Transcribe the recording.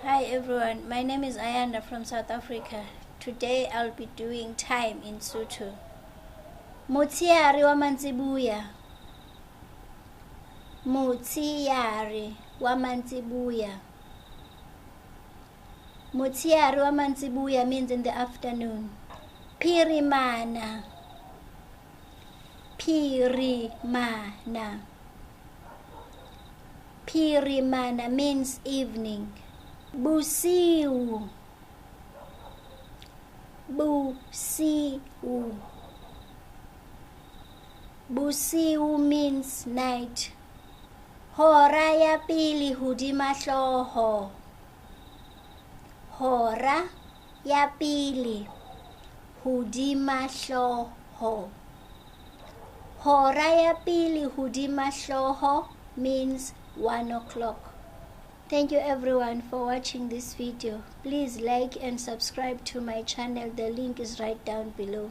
Hi everyone, my name is Ayanda from South Africa. Today I'll be doing time in Sotho. Motsheare wa mantsibuya. Motsheare wa mantsibuya. Motsheare wa mantsibuya means in the afternoon. Phirimana. Phirimana. Phirimana means evening. Bosiu. Bosiu. Bosiu means night. Hora ya pili hodima hloho. Hora ya pili hodima hloho. Hora ya pili hodima hloho means 1 o'clock. Thank you everyone for watching this video. Please like and subscribe to my channel. The link is right down below.